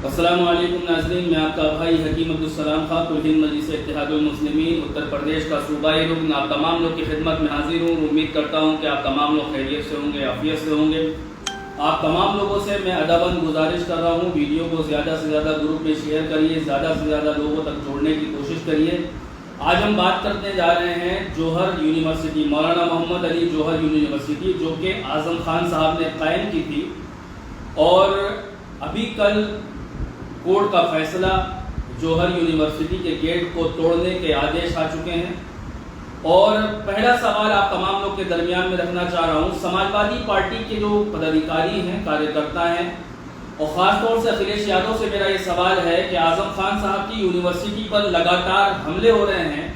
अस्सलामु अलैकुम नाज़रीन, मैं आपका भाई हकीम अब्दुल सलाम खां हिंद मजलिस इत्तेहादुल मुस्लिमीन उत्तर प्रदेश का सूबाई रुकन आप तमाम लोग की खिदमत में हाजिर हूँ। उम्मीद करता हूँ कि आप तमाम लोग खैरियत से होंगे, आफियत से होंगे। आप तमाम लोगों से मैं अदबन गुजारिश कर रहा हूँ, वीडियो को ज़्यादा से ज़्यादा ग्रुप में शेयर करिए, ज़्यादा से ज़्यादा लोगों तक जोड़ने की कोशिश करिए। आज हम बात करने जा रहे हैं जौहर यूनिवर्सिटी, मौलाना मोहम्मद अली जौहर यूनिवर्सिटी, जो कि आज़म खान साहब ने कायम की थी। और अभी कल कोर्ट का फैसला, जौहर यूनिवर्सिटी के गेट को तोड़ने के आदेश आ चुके हैं। और पहला सवाल आप तमाम लोग के दरमियान में रखना चाह रहा हूँ, समाजवादी पार्टी के जो पदाधिकारी हैं, कार्यकर्ता हैं, और ख़ास तौर से अखिलेश यादव से मेरा ये सवाल है कि आज़म खान साहब की यूनिवर्सिटी पर लगातार हमले हो रहे हैं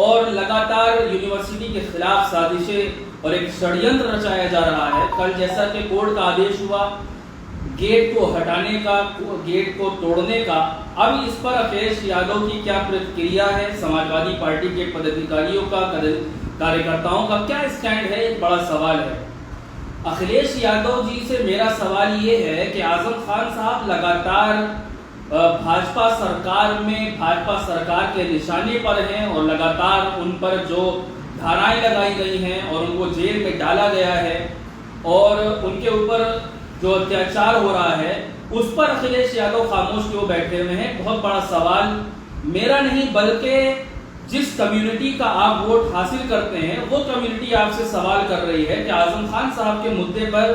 और लगातार यूनिवर्सिटी के खिलाफ साजिशें और एक षड्यंत्र रचाया जा रहा है। कल जैसा कि कोर्ट का आदेश हुआ गेट को हटाने का, गेट को तोड़ने का, अब इस पर अखिलेश यादव की क्या प्रतिक्रिया है, समाजवादी पार्टी के पदाधिकारियों का, कार्यकर्ताओं का क्या स्टैंड है, एक बड़ा सवाल है। अखिलेश यादव जी से मेरा सवाल ये है कि आज़म खान साहब लगातार भाजपा सरकार में, भाजपा सरकार के निशाने पर हैं और लगातार उन पर जो धाराएं लगाई गई हैं और उनको जेल में डाला गया है और उनके ऊपर जो अत्याचार हो रहा है उस पर अखिलेश यादव खामोश क्यों बैठे हुए हैं। बहुत बड़ा सवाल मेरा नहीं बल्कि जिस कम्युनिटी का आप वोट हासिल करते हैं वो कम्युनिटी आपसे सवाल कर रही है कि आज़म खान साहब के मुद्दे पर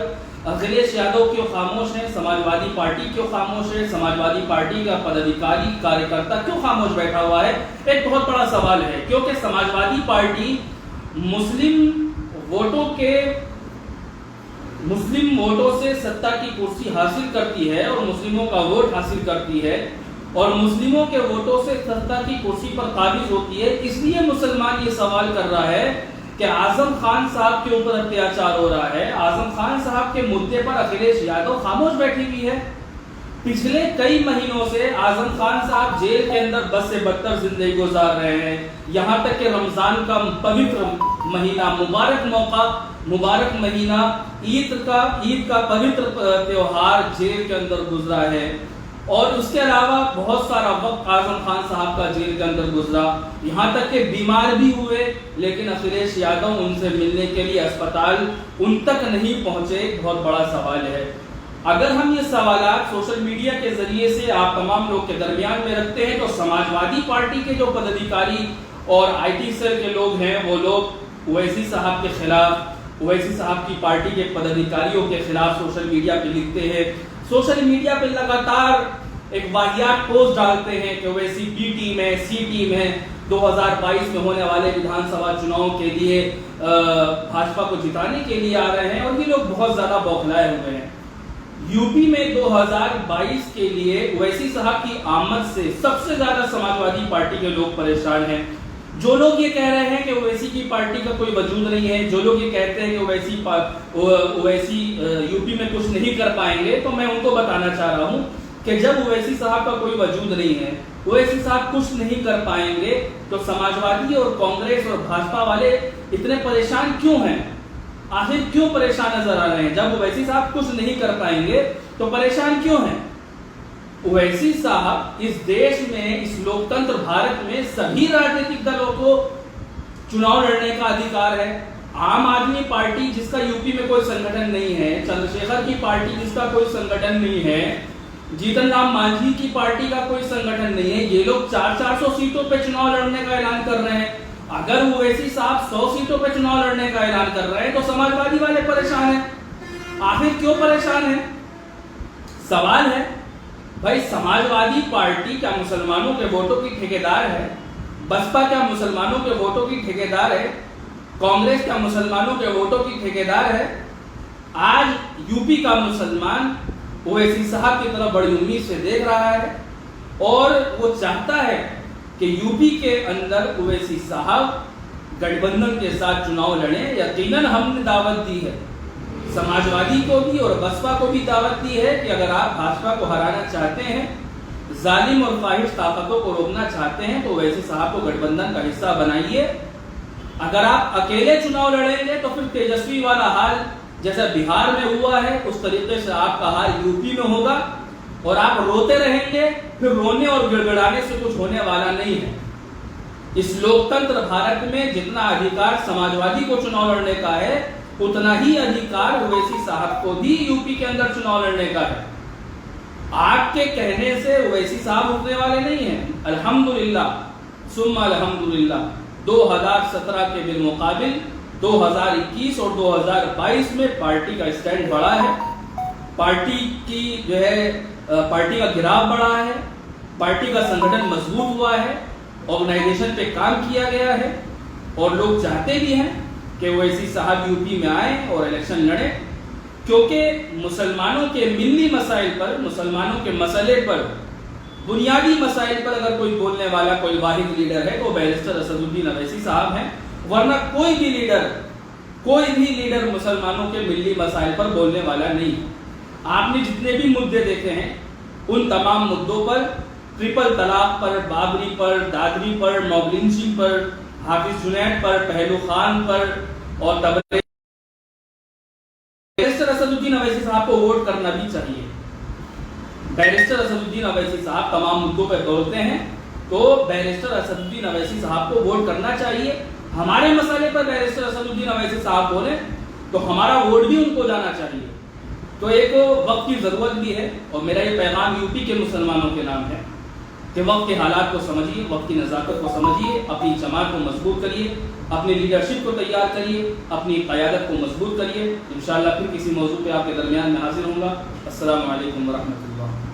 अखिलेश यादव क्यों खामोश है, समाजवादी पार्टी क्यों खामोश है, समाजवादी पार्टी का पदाधिकारी कार्यकर्ता क्यों खामोश बैठा हुआ है। एक बहुत बड़ा सवाल है, क्योंकि समाजवादी पार्टी मुस्लिम वोटों से सत्ता की कुर्सी हासिल करती है और मुस्लिमों का वोट हासिल करती है और मुस्लिमों के वोटों से सत्ता की कुर्सी पर काबिज होती है। इसलिए मुसलमान ये सवाल कर रहा है कि आज़म खान साहब के ऊपर अत्याचार हो रहा है, आज़म खान साहब के मुद्दे पर अखिलेश यादव खामोश बैठी हुई है। पिछले कई महीनों से आज़म खान साहब जेल के अंदर बद से बदतर जिंदगी गुजार रहे हैं। यहाँ तक कि रमजान का पवित्र महीना, मुबारक महीना, ईद का पवित्र त्योहार जेल के अंदर गुजरा है और उसके अलावा बहुत सारा वक्त आज़म खान साहब का जेल के अंदर गुजरा। यहाँ तक कि बीमार भी हुए, लेकिन अखिलेश यादव उनसे मिलने के लिए अस्पताल उन तक नहीं पहुंचे। बहुत बड़ा सवाल है। अगर हम ये सवालात सोशल मीडिया के जरिए से आप तमाम लोग के दरमियान में रखते हैं तो समाजवादी पार्टी के जो पदाधिकारी और IT सेल के लोग हैं वो लोग ओवैसी साहब के खिलाफ, ओवैसी साहब की पार्टी के पदाधिकारियों के खिलाफ सोशल मीडिया पे लिखते हैं, सोशल मीडिया पे लगातार एक वाहियात पोस्ट डालते हैं कि ओवैसी B टीम है, C टीम है, 2022 में होने वाले विधानसभा चुनाव के लिए भाजपा को जिताने के लिए आ रहे हैं और ये लोग बहुत ज्यादा बौखलाए हुए हैं। यूपी में 2022 के लिए ओवैसी साहब की आमद से सबसे ज्यादा समाजवादी पार्टी के लोग परेशान हैं। जो लोग ये कह रहे हैं कि ओवैसी की पार्टी का कोई वजूद नहीं है, जो लोग ये कहते हैं कि ओवैसी यूपी में कुछ नहीं कर पाएंगे, तो मैं उनको बताना चाह रहा हूँ कि जब ओवैसी साहब का कोई वजूद नहीं है, ओवैसी साहब कुछ नहीं कर पाएंगे, तो समाजवादी और कांग्रेस और भाजपा वाले इतने परेशान क्यों हैं? आखिर क्यों परेशान नजर आ रहे हैं? जब ओवैसी साहब कुछ नहीं कर पाएंगे तो परेशान क्यों हैं? ओवैसी साहब इस देश में, इस लोकतंत्र भारत में सभी राजनीतिक दलों को चुनाव लड़ने का अधिकार है। आम आदमी पार्टी जिसका यूपी में कोई संगठन नहीं है, चंद्रशेखर की पार्टी जिसका कोई संगठन नहीं है, जीतन राम मांझी की पार्टी का कोई संगठन नहीं है, ये लोग 400 सीटों पे चुनाव लड़ने का ऐलान कर रहे हैं। अगर ओवैसी साहब 100 सीटों पे चुनाव लड़ने का ऐलान कर रहे हैं तो समाजवादी वाले परेशान हैं। आखिर क्यों परेशान हैं? सवाल है भाई, समाजवादी पार्टी क्या मुसलमानों के वोटों की ठेकेदार है? बसपा क्या मुसलमानों के वोटों की ठेकेदार है? कांग्रेस क्या मुसलमानों के वोटों की ठेकेदार है? आज यूपी का मुसलमान ओवैसी साहब की तरफ बड़ी उम्मीद से देख रहा है और वो चाहता है कि यूपी के अंदर ओवैसी साहब गठबंधन के साथ चुनाव लड़े। यकीनन हमने दावत दी है, समाजवादी को भी और बसपा को भी दावत दी है कि अगर आप भाजपा को हराना चाहते हैं, जालिम और फाहिश ताकतों को रोकना चाहते हैं, तो ओवैसी साहब को गठबंधन का हिस्सा बनाइए। अगर आप अकेले चुनाव लड़ेंगे तो फिर तेजस्वी वाला हाल जैसा बिहार में हुआ है उस तरीके से आपका हाल यूपी में होगा और आप रोते रहेंगे, फिर रोने और गिड़गिड़ाने से कुछ होने वाला नहीं है। इस लोकतंत्र भारत में जितना अधिकार समाजवादी को चुनाव लड़ने का है, उतना ही अधिकार ओवैसी साहब को भी यूपी के अंदर चुनाव लड़ने का है। आपके कहने से ओवैसी साहब उठने वाले नहीं हैं। अल्हम्दुलिल्लाह सुम्मा अल्हम्दुलिल्लाह 2017 के बिलमुकाबिल 2021 और 2022 में पार्टी का स्टैंड बढ़ा है, पार्टी की जो है पार्टी का गिराव बढ़ा है, पार्टी का संगठन मजबूत हुआ है, ऑर्गेनाइजेशन पे काम किया गया है और लोग चाहते भी हैं कि ओवैसी साहब यूपी में आए और इलेक्शन लड़े, क्योंकि मुसलमानों के मिल्ली मसाइल पर, मुसलमानों के मसले पर, बुनियादी मसाइल पर अगर कोई बोलने वाला कोई वाहिद लीडर है तो बैरिस्टर असदुद्दीन अवैसी साहब हैं। वरना कोई भी लीडर मुसलमानों के मिल्ली मसाइल पर बोलने वाला नहीं। आपने जितने भी मुद्दे देखे हैं उन तमाम मुद्दों पर, ट्रिपल तलाक पर, बाबरी पर, दादरी पर, मॉब लिंचिंग पर, हाफिज जुनैद पर, पहलू खान पर और तबरे, बैरिस्टर असदुद्दीन अवैसी साहब को वोट करना भी चाहिए। बैरिस्टर असदुद्दीन अवैसी साहब तमाम मुद्दों पर बोलते हैं तो बैरिस्टर असदुद्दीन अवैसी साहब को वोट करना चाहिए। हमारे मसले पर बैरिस्टर असदुद्दीन अवैसी साहब बोले तो हमारा वोट भी उनको जाना चाहिए। तो एक वक्त की जरूरत भी है और मेरा ये पैगाम यूपी के मुसलमानों के नाम है कि वक्त के हालात को समझिए, वक्त की नज़ाकत को समझिए, अपनी जमात को मजबूत करिए, अपनी लीडरशिप को तैयार करिए, अपनी क़यादत को मजबूत करिए। इंशाअल्लाह फिर किसी मौजू पे आपके दरमियान में हाजिर होऊंगा। अस्सलामु अलैकुम व रहमतुल्लाह।